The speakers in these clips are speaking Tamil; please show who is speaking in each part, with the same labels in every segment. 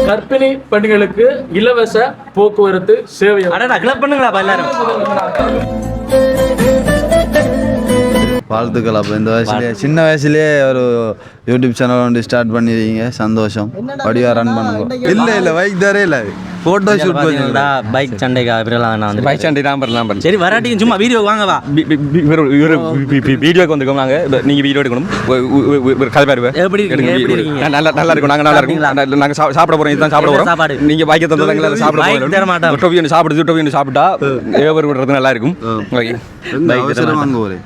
Speaker 1: கர்ப்பிணி பெண்களுக்கு இலவச போக்குவரத்து சேவை.
Speaker 2: கிளப் பண்ணுங்களா எல்லாரும்.
Speaker 3: வாழ்த்துக்கள். அப்போ இந்த வயசுலேயே சின்ன வயசுலேயே ஒரு யூடியூப் சேனல் வந்து ஸ்டார்ட் பண்ணிருக்கீங்க, சந்தோஷம். வடிவா ரன் பண்ணுங்க. இல்லை பைக் தரே இல்லை, ஃபோட்டோ ஷூட் பண்ணுங்கடா.
Speaker 2: பைக் சண்டைக்கு அப்புறம் நான் வந்து
Speaker 4: பைக் சண்டை நம்பர்
Speaker 2: சரி வராட்டிங்க சும்மா வீடியோ வாங்கவா.
Speaker 4: வீடியோக்கு வந்துக்கோங்க. நாங்கள் நீங்கள் வீடியோ எடுக்கணும். கதை பாருங்க
Speaker 2: எப்படி இருக்கீங்க?
Speaker 4: நல்லா இருக்கும். நாங்கள் நல்லா இருக்கும். நாங்கள் சாப்பிட போகிறோம். இதுதான் சாப்பிட போகிறோம்.
Speaker 2: சாப்பாடு
Speaker 4: நீங்கள் பைக்கை தந்தாங்க சாப்பிட போகிறோம்.
Speaker 2: தர மாட்டோம்.
Speaker 4: டொவியன் சாப்பிட்டா ஏவர் விடுறது நல்லா இருக்கும். ஓகே
Speaker 3: அவசரமாக ஒரு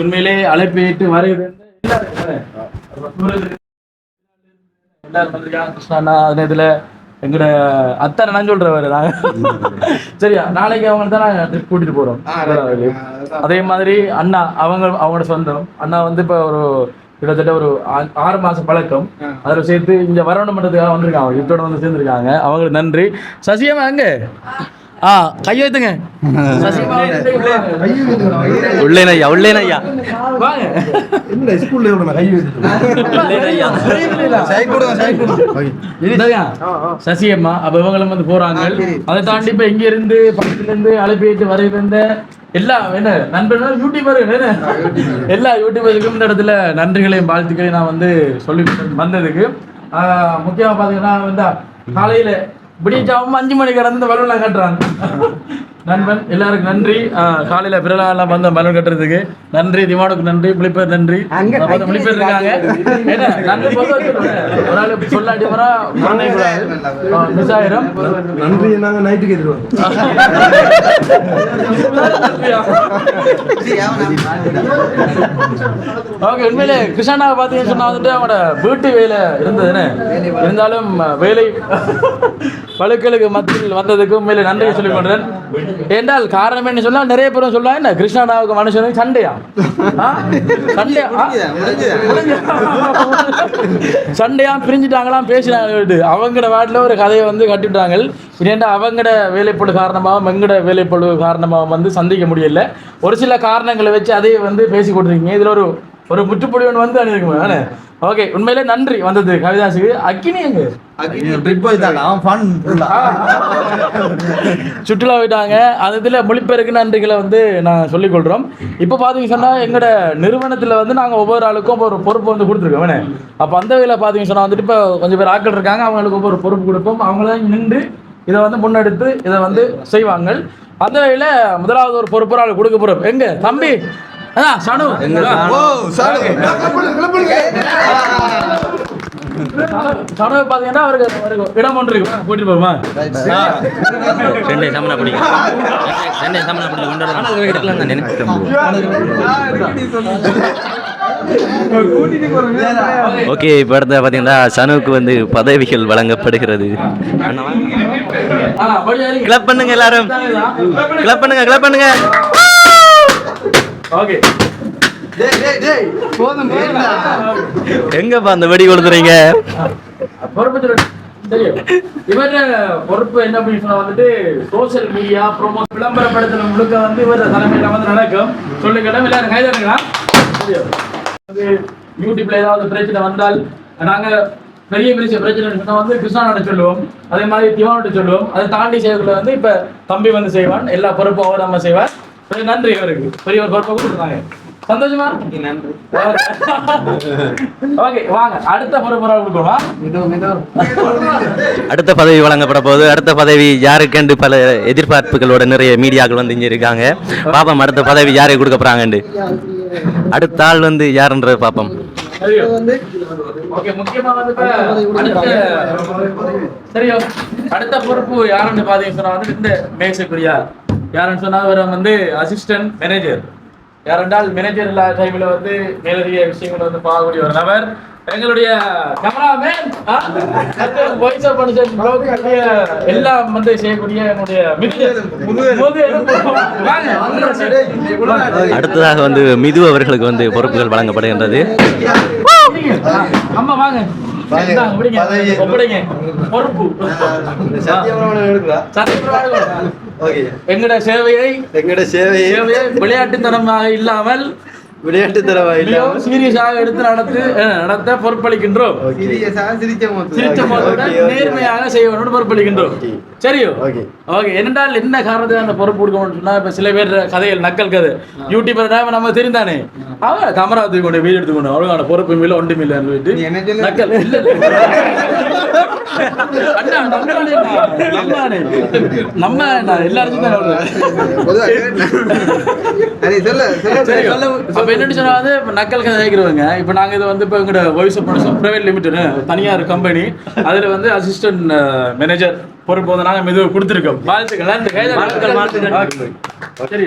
Speaker 1: உண்மையிலே அழைப்பு ஏற்று வருகிறது. கிருஷ்ணா இதுல எங்கட அத்தை நான் சொல்றவர் சரியா, நாளைக்கு அவங்க தான் நாங்கள் கூட்டிட்டு போறோம். அதே மாதிரி அண்ணா அவங்களோட சொந்தம் அண்ணா வந்து இப்ப ஒரு கிட்டத்தட்ட ஒரு 6 மாசம் பழக்கம். அதில் சேர்த்து இங்க வரணும் பண்றதுக்காக வந்திருக்காங்க. இத்தோட வந்து சேர்ந்துருக்காங்க. அவங்களுக்கு நன்றி. சசியமா அங்க கை வைத்துங்க.
Speaker 2: உள்ளேனையா உள்ளேனையா
Speaker 1: சசியம்மா அப்ப இவங்களும் வந்து போறாங்க. அதை தாண்டி இப்ப இங்க இருந்து பக்கத்துல இருந்து அழைப்பேட்டு வரையிருந்த எல்லா என்ன நண்பர்கள் யூடியூபர் எல்லா யூடியூபருக்கும் இந்த இடத்துல நன்றிகளையும் வாழ்த்துக்களையும் நான் வந்து சொல்லி வந்ததுக்கு. முக்கியமா பாத்தீங்கன்னா வந்து காலையில விடிஞ்சாவும் 5 மணிக்கு கடந்து பலூன்லாம் கட்டுறாங்க. நண்பன் எல்லாருக்கும் நன்றி. காலையில பிறலாம் வந்த பலூன் கட்டுறதுக்கு நன்றி. திவானுக்கு நன்றி. புளிப்பேர் நன்றி. புளிப்பேர் இருக்காங்க. என்ன நன்றி ஒரு ஆளு சொல்லாட்டி வர மிஸ் ஆயிரும்.
Speaker 5: நன்றி. நாங்க நைட்டுக்கு
Speaker 1: ஓகே. உண்மையிலே கிருஷ்ணா பாத்தீங்கன்னு சொன்னா வந்துட்டு அவங்களோட வீட்டு வேலை இருந்ததுன்னு இருந்தாலும் வேலை பழுக்களுக்கு மத்தியில் வந்ததுக்கு உண்மையிலே நன்றி சொல்லிக் கொண்டேன். என்றால் காரணம் என்ன சொன்னா நிறைய பேரும் சொல்லுவாங்க என்ன கிருஷ்ணாவுக்கு மனுஷனுக்கு சண்டையா சண்டையா பிரிஞ்சுட்டாங்களாம் பேசினாங்க. அவங்களோட வாட்டில் ஒரு கதையை வந்து கட்டிவிட்டாங்க. ஏன்னா அவங்களோட வேலைப்பொழு காரணமாகவும் எங்களோட வேலைப்பொழு காரணமாகவும் வந்து சந்திக்க முடியல. ஒரு சில காரணங்களை வச்சு அதையே வந்து பேசி கொடுத்துருக்கீங்க. இதுல ஒரு முற்றுப்புள்ளி ஒன்று வந்து அனுப்பிக்குமா. ஓகே. உண்மையிலே நன்றி வந்தது கவிதாசுக்கு. அக்கினி எங்க சுற்றுலா போயிட்டாங்க. அந்த இதில் மொழிபெயர்க்கு நன்றிகளை வந்து நான் சொல்லிக் கொள்கிறோம். இப்போ பார்த்தீங்கன்னு சொன்னால் எங்களோட நிறுவனத்தில் வந்து நாங்கள் ஒவ்வொரு ஆளுக்கும் ஒரு பொறுப்பு வந்து கொடுத்துருக்கோம். அப்போ அந்த வகையில் பார்த்தீங்கன்னு சொன்னால் வந்துட்டு இப்போ கொஞ்சம் பேர் ஆட்கள் இருக்காங்க. அவங்களுக்கு ஒவ்வொரு பொறுப்பு கொடுப்போம். அவங்களாம் நின்று இதை வந்து முன்னெடுத்து இதை வந்து செய்வாங்க. அந்த வகையில் முதலாவது ஒரு பொறுப்பு ஆள் கொடுக்க போகிறோம். எங்க தம்பி சனு சனு பாத்தீங்கன்னா அவருக்கு இடம் ஒன்று இருக்கு. கூட்டிட்டு போமா
Speaker 2: ஓகே. இப்போ அடுத்த பார்த்தீங்கன்னா சனுவுக்கு வந்து பதவிகள் வழங்கப்படுகிறது. கிளப் பண்ணுங்க எல்லாரும். கிளப் பண்ணுங்க.
Speaker 1: ஓகே.
Speaker 2: எங்கப்பா அந்த வெடி கொடுத்துறீங்க?
Speaker 1: இவர பொறுப்பு என்ன அப்படின்னு சொன்னா வந்துட்டு சோசியல் மீடியா ப்ரோமோ விளம்பரப்படுத்தல முழுக்க வந்து இவர தலைமையில வந்து நடக்கும். சொல்லுங்க எல்லாரும் கைதானுங்களா. யூடியூப்ல ஏதாவது பிரச்சனை வந்தால் நாங்க பெரிய பிரச்சனை சொன்னா வந்து கிருஷ்ணாவோட சொல்லுவோம். அதே மாதிரி திவானோட சொல்லுவோம். அதை தாண்டி செய்யக்குள்ள வந்து இப்ப தம்பி வந்து செய்வான். எல்லா பொறுப்பும் அவர் நம்ம செய்வார். நன்றி. அவருக்கு பெரிய ஒரு பொறுப்பை கொடுத்துருக்காங்க. சந்தோஷமா நன்றி. ஓகே வாங்க அடுத்த பொறுப்பு.
Speaker 2: அடுத்த பதவி வழங்கப்பட போகுது. அடுத்த பதவி யாருக்கென்று பல எதிர்பார்ப்புகளோட நிறைய மீடியாக்கள் வந்து இங்க இருக்காங்க. பாப்போம் அடுத்த பதவி யாரை கொடுக்க போறாங்கன்னு. அடுத்த ஆள் வந்து யாருன்ற பாப்போம்.
Speaker 1: அடுத்த பொறுப்பு யாருன்னு பாத்தீங்கன்னு சொன்னா வந்து இந்த மேசக்குரியா யாருன்னு சொன்னா வந்து அசிஸ்டன்ட் மேனேஜர். யாரென்றால் மேனேஜர் இல்லாத டைம்ல வந்து மேலதிக விஷயங்களை வந்து பார்க்கக்கூடிய ஒரு நபர். எங்களுடைய கேமராமேன் எல்லாம் வந்து செய்யக்கூடிய
Speaker 2: அடுத்ததாக வந்து மிது அவர்களுக்கு வந்து பொறுப்புகள் வழங்கப்படுகின்றது.
Speaker 1: அம்மா வாங்க பொறுப்பு எங்கட சேவையை விளையாட்டுத்தனமாக இல்லாமல்
Speaker 3: விளையாட்டு தரவா
Speaker 1: மிகவும் சீரியஸாக எடுத்து நடத்த பொறுப்பளிக்கின்றோம். சிரிச்ச முகத்துடன் நேர்மையாக செய்வனோடு பொறுப்பளிக்கின்றோம். சரியோ? ஓகே. என்னென்றால் என்ன காரணத்துக்கு அந்த பொறுப்பு கொடுக்கணும்னு சொன்னா, இப்ப சில பேர் கதைகள் நக்கல் கதை யூடியூபர் நம்ம தெரிந்தானே, அவன் கமரா தூக்கி வீடு எடுத்துக்கணும், அவளுக்கான பொறுப்பு மில்ல ஒன்று மில்லன்னு சொல்லிட்டு நக்கல் நம்ம எல்லாருக்கும் என்னன்னு சொன்னா வந்து நக்கல் கதை கேட்கிறவங்க. இப்ப நாங்க இது வந்து இப்ப எங்களோட voice of production private limited தனியார் கம்பெனி, அதுல வந்து அசிஸ்டன்ட் மேனேஜர் பொறுப்பு வந்து நாங்க மெதுவாக கொடுத்துருக்கோம். வாழ்த்துக்கள். சரி,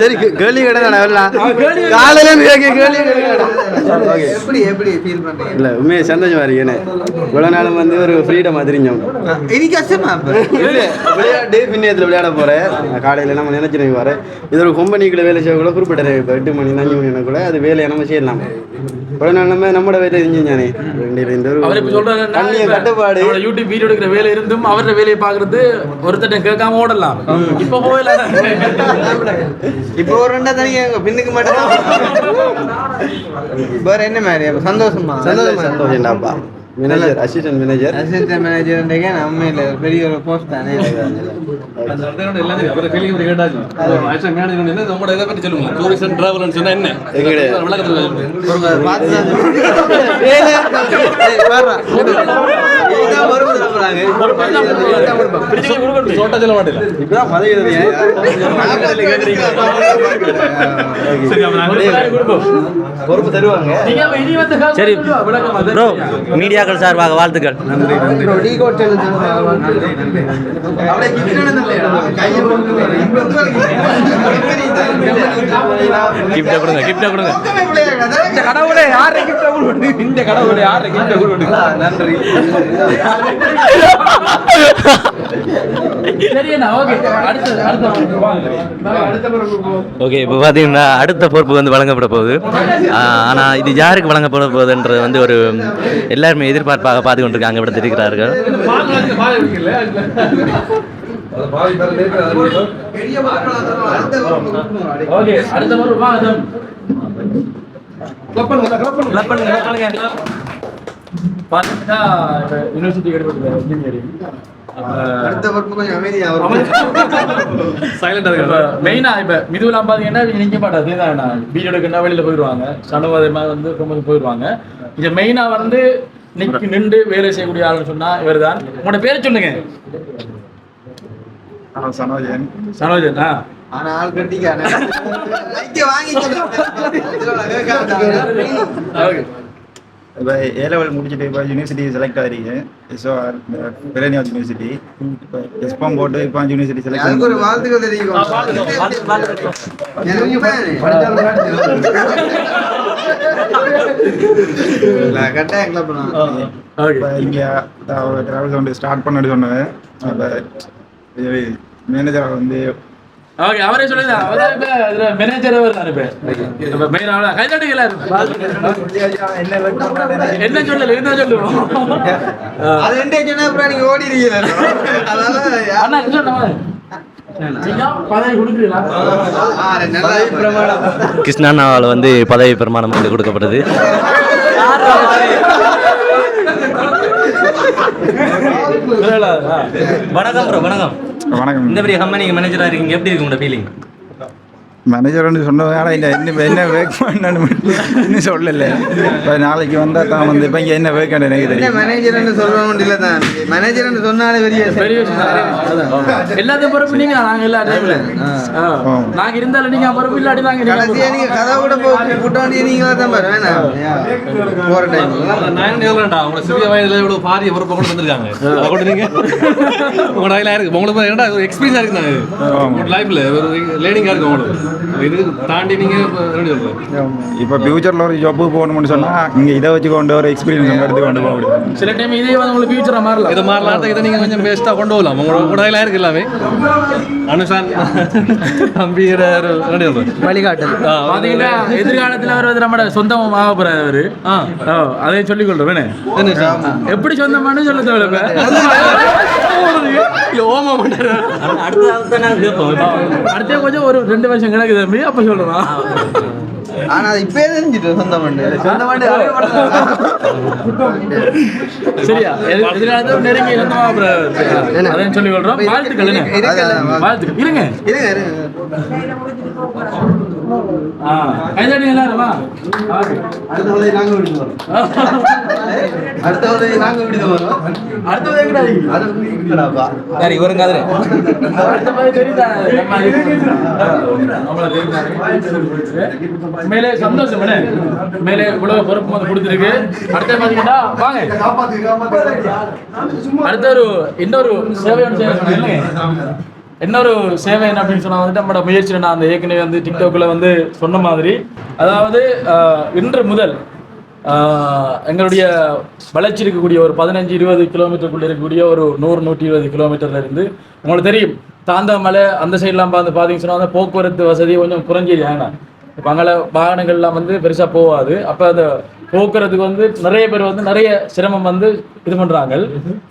Speaker 3: சரி கேள்வி காலையில இல்ல உண்மையை சந்தோஷமா இருக்கேன். இவ்வளவு நாளும் வந்து ஒரு ஃப்ரீடம் அதிரிஞ்சோம். விளையாட்டு பின்னத்தில் விளையாட போறேன். காலையில நம்ம நினைச்சிருக்க வரேன். இது ஒரு கம்பெனிக்குள்ள வேலை செய்யக்கூட குறிப்பிட்ட இப்போ 8 மணி 5 மணி கூட அது வேலையை நம்ம செய்யலாம். இவ்வளவு நாள் நம்ம நம்மளோட வேலை செஞ்சானே கட்டுப்பாடு
Speaker 1: யூடியூப் வீடியோ எடுக்கிற வேலை இருந்தும் அவரோட வேலையை பாக்குறது ஒருத்தட்ட கேட்காம ஓடலாம். இப்ப போயில
Speaker 3: இப்போ ஒரு 2 தனியா பின்னுக்கு மட்டும் வேற என்ன மாதிரி சந்தோஷம்டாப்பா. மேனேஜர் அசிஸ்டன்ட் மேனேஜர் நம்ம பெரிய ஒரு போஸ்ட் தானே. பொறுப்பு தருவாங்க.
Speaker 2: சரி ப்ரோ, மீடியாக்கள் சார்பாக வாழ்த்துக்கள்.
Speaker 3: நன்றி.
Speaker 2: கிஃப்ட் கொடுங்க, கிஃப்ட் கொடுங்க.
Speaker 1: இந்த கடவுளே யாரை கிஃப்ட் கொடுங்க, இந்த கடவுளே யாரை கிஃப்ட் கொடுங்க. நன்றி.
Speaker 2: ஓகே, இப்போ பார்த்தீங்கன்னா அடுத்த பொறுப்பு வந்து வழங்கப்பட போகுது. ஆனால் இது யாருக்கு வழங்கப்பட போகுதுன்றது வந்து ஒரு எல்லாருமே எதிர்பார்ப்பாக பார்த்து கொண்டிருக்காங்க, விட இருக்கிறார்கள்.
Speaker 1: யூனிவர்சிட்டி இன்ஜினியரிங் மெயினா இப்ப மிதுவெல்லாம் பாத்தீங்கன்னா நிக்க மாட்டாது. வீடியோக்கு வெளியில போயிடுவாங்க, சனவாதமா வந்து ரொம்ப போயிடுவாங்க. இங்க மெயினா வந்து நின்று வேலை செய்யக்கூடிய ஆளுன்னு சொன்னா இவர் தான். உங்களோட பேரை சொல்லுங்க. சனோஜன். சனோஜன். ஆனா ஆள் கட்டிக்கான
Speaker 6: இப்போ ஏலெவல் முடிச்சுட்டு இப்போ யூனிவர்சிட்டி செலக்ட் ஆகிருக்கு. ஸோ பெரேனியா யூனிவர்சிட்டி இப்போ எஸ்பாம் போட்டு இப்போ யூனிவர்சிட்டி செலக்ட் பண்ணி ஒரு வாழ்த்துக்கள் தெரியும். இங்கே ட்ராவல்ஸ் வந்து ஸ்டார்ட் பண்ணி சொன்னது. அப்போ மேனேஜர் வந்து
Speaker 1: ஓகே, அவரே சொல்லுங்க. அவர்தான் இப்ப இதுல மேனேஜர் அவர் தான். இப்ப மெயின் ஆளா கைதட்டுங்களா என்ன சொல்லல, என்ன சொல்லுவோம் அது ரெண்டே சொன்னா அப்புறம் நீங்க ஓடிடுவீங்க. அதனால அண்ணா சொன்னமா
Speaker 2: கிருஷ்ணாவால் வந்து பதவி பிரமாணம் வந்து கொடுக்கப்பட்டது. வணக்கம் ப்ரோ. வணக்கம்.
Speaker 6: வணக்கம்.
Speaker 2: இந்த பெரிய கம்பெனிக்கு மேனேஜராக இருக்கீங்க, எப்படி இருக்கு உங்களோட ஃபீலிங்?
Speaker 6: மேனேஜர்னு சொன்னதுனால என்ன வேக் பண்ணு இன்னும் சொல்லலை. இப்போ நாளைக்கு வந்தால் தான் வந்து இப்போ இங்கே என்ன வேக்கண்ட் எனக்கு தெரியும்.
Speaker 3: மேனேஜர்னு சொல்கிறோம் இல்லை தான். மேனேஜர்னு சொன்னாலே பெரிய
Speaker 1: எல்லாத்தையும் பொறுப்பு நீங்கள். நாங்கள் எல்லா டைமில் நாங்கள் இருந்தாலும் நீங்கள் பொறுப்பு இல்லாட்டி நாங்கள்
Speaker 3: கடைசியாக நீங்கள் கதை கூட கூட்ட வேண்டிய நீங்களாக தான் பாரு. வேணாம் போகிற டைம்
Speaker 4: உங்களோட சிறிய வயதில் இவ்வளோ பாரிய பொறுப்பை கொண்டு வந்திருக்காங்க. நீங்கள் உங்களோட வயலாக இருக்குது. உங்களுக்கு எக்ஸ்பீரியன்ஸாக இருக்குங்க லைஃப்பில் ஒரு லேர்னிங்காக இருக்குது உங்களுக்கு. இது தாண்டி நீங்க எப்படி சொல்றீங்க?
Speaker 6: இப்போ ஃபியூச்சரில் ஒரு ஜாப்புக்கு போகணும்னு சொன்னால் இங்கே இதை வச்சு கொண்டு ஒரு எக்ஸ்பீரியன்ஸ் எடுத்து கொண்டு போக முடியும்.
Speaker 1: சில டைம் இதே வந்து உங்களுக்கு ஃபியூச்சரா மாறலாம்.
Speaker 4: இதை மாறலாம், இதை நீங்க கொஞ்சம் பெஸ்ட்டாக கொண்டு போகலாம். உங்களோட கூடலாம் இருக்கு எல்லாமே. அனுஷான் தம்பிங்கிற எப்படி சொல்றேன்
Speaker 7: வழிகாட்டல்.
Speaker 1: பாத்தீங்கன்னா எதிர்காலத்துல அவர் வந்து நம்ம சொந்தம் ஆக போறாரு அவரு. அதையும் சொல்லிக் கொள்றேன். எப்படி சொந்தமானு சொல்ல தேவை. அடுத்த கொஞ்சம் ஒரு 2 வருஷம் கிடக்கு தம்பி, அப்ப சொல்றேன்.
Speaker 7: ஆனா இப்பயே தெரிஞ்சிட்டு சொந்தமாண்டு
Speaker 1: சரியா, எதிர்காலத்துல நெருங்கி சொந்தமா அதையும் சொல்லிக் கொள்றோம். வாழ்த்துக்கள். வாழ்த்துக்கள். இருங்க கைதடி எல்லாரும்.
Speaker 3: அடுத்த உதவி நாங்க விடுவோம்.
Speaker 1: மேலே சந்தோஷம் மேலே இவ்வளவு பொறுப்பு வந்து கொடுத்துருக்கு. அடுத்த பாத்தீங்கன்னா வாங்க அடுத்த ஒரு இன்னொரு சேவை இன்னொரு சேவை என்ன அப்படின்னு சொன்னா வந்துட்டு நம்மளோட முயற்சியில் நான் அந்த ஏற்கனவே வந்து டிக்டாக்ல வந்து சொன்ன மாதிரி, அதாவது இன்று முதல் எங்களுடைய வளர்ச்சி இருக்கக்கூடிய ஒரு 15-20 கிலோமீட்டருக்குள்ள இருக்கக்கூடிய ஒரு 100-120 கிலோமீட்டர்ல இருந்து உங்களுக்கு தெரியும் தாந்தமலை அந்த சைட்லாம் பார்த்து பார்த்தீங்கன்னு சொன்னா அந்த போக்குவரத்து வசதி கொஞ்சம் குறைஞ்சிருக்காங்க. இப்போ அங்கே வாகனங்கள்லாம் வந்து பெருசாக போகாது. அப்போ அந்த போக்குறதுக்கு வந்து நிறைய பேர் வந்து நிறைய சிரமம் வந்து இது பண்ணுறாங்க.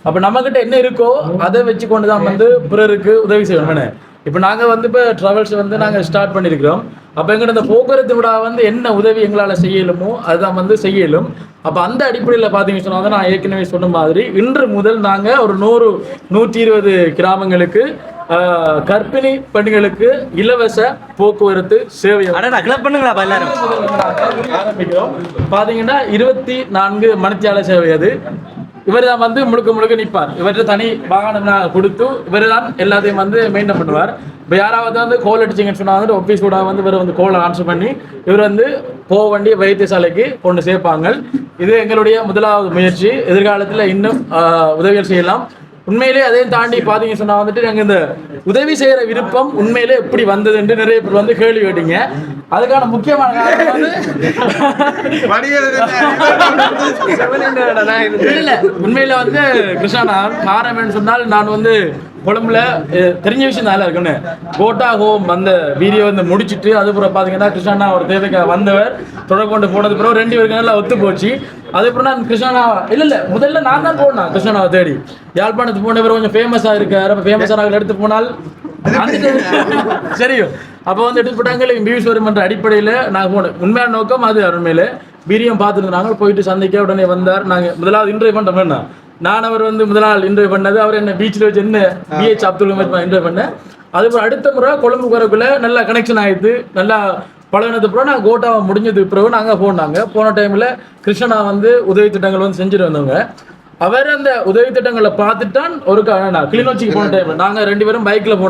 Speaker 1: அப்போ நம்மக்கிட்ட என்ன இருக்கோ அதை வச்சு கொண்டு தான் வந்து பிறருக்கு உதவி செய்யணும். இப்போ நாங்கள் வந்து இப்போ ட்ராவல்ஸ் வந்து நாங்கள் ஸ்டார்ட் பண்ணியிருக்கிறோம். அப்போ எங்கிட்ட இந்த போக்குவரத்து விழா வந்து என்ன உதவி எங்களால் செய்யலுமோ அதுதான் வந்து செய்யலும். அப்போ அந்த அடிப்படையில் பார்த்தீங்கன்னு சொன்னால் வந்து நான் ஏற்கனவே சொன்ன மாதிரி இன்று முதல் நாங்கள் ஒரு 100-120 கிராமங்களுக்கு கர்ப்பிணி பெண்களுக்கு இலவச போக்குவரத்து சேவை ஆரம்பிக்கிறோம். பாத்தீங்கன்னா 24 மணித்தியால சேவை. அது இவர் தான் வந்து முழுக்க நிற்பார். இவர்கிட்ட தனி வாகனம் கொடுத்து இவர் தான் எல்லாத்தையும் வந்து மெயின்டைன் பண்ணுவார். இப்போ யாராவது வந்து கோல் அடிச்சிங்கன்னு சொன்னா வந்து ஆஃபீஸ் கூட வந்து இவர் வந்து கோலை ஆன்சர் பண்ணி இவர் வந்து போக வேண்டிய வைத்தியசாலைக்கு கொண்டு சேர்ப்பாங்க. இது எங்களுடைய முதலாவது முயற்சி. எதிர்காலத்தில் இன்னும் உதவிகள் செய்யலாம். உண்மையிலே அதையும் தாண்டி பார்த்தீங்கன்னு சொன்னா வந்துட்டு நாங்கள் இந்த உதவி செய்யற விருப்பம் உண்மையிலே எப்படி வந்தது என்று நிறைய பேர் வந்து கேள்வி கேட்டீங்க. அதுக்கான முக்கியமான காரணம் வந்து இல்ல உண்மையில வந்து கிருஷ்ணா காரணம் சொன்னால் நான் வந்து கொழும்புல தெரிஞ்ச விஷயம் நல்லா இருக்குன்னு கோட்டா ஹோம் அந்த வீடியோ வந்து முடிச்சுட்டு அதுக்கப்புறம் பார்த்தீங்கன்னா கிருஷ்ணா ஒரு தேவைக்காக வந்தவர் தொடர்பு கொண்டு போனது பிறகு 2 பேருக்கு நல்லா ஒத்து போச்சு. அதுக்கப்புறம் நான் கிருஷ்ணா இல்ல முதல்ல நான் தான் போனேன் கிருஷ்ணாவை தேடி. யாழ்ப்பாணத்துக்கு போன பிறகு கொஞ்சம் ஃபேமஸாக இருக்காரு. அப்போ ஃபேமஸாக எடுத்து போனால் சரியும் அப்போ வந்து எடுத்து போட்டாங்க வியூஸ் வரும் என்ற அடிப்படையில் நான் போனேன். உண்மையான நோக்கம் அது அருமையில வீடியோ பார்த்துருந்தாங்க. போயிட்டு சந்தைக்க உடனே வந்தார். நாங்கள் முதலாவது இன்டர்வியூ பண்ணுறோம்னா நான் அவர் வந்து முதல் நாள் இன்டர்வியூ பண்ணது அவர் என்ன பீச்சில் வச்சு என்ன பிஹெச் அப்துல் இன்டர்வியூ பண்ணேன். அதுக்கப்புறம் அடுத்த முறை கொழும்பு வரக்குள்ள நல்லா கனெக்ஷன் ஆகிடுது. நல்லா பழகினது பிறகு நான் கோட்டாவை முடிஞ்சதுக்கு பிறகு நாங்கள் போன டைமில் கிருஷ்ணா வந்து உதவி திட்டங்கள் வந்து செஞ்சுட்டு வந்தவங்க. அவர் அந்த உதவி திட்டங்களை பார்த்துட்டான். ஒரு கிளிநொச்சிக்கு போன டைம் நாங்கள் 2 பேரும் பைக்கில்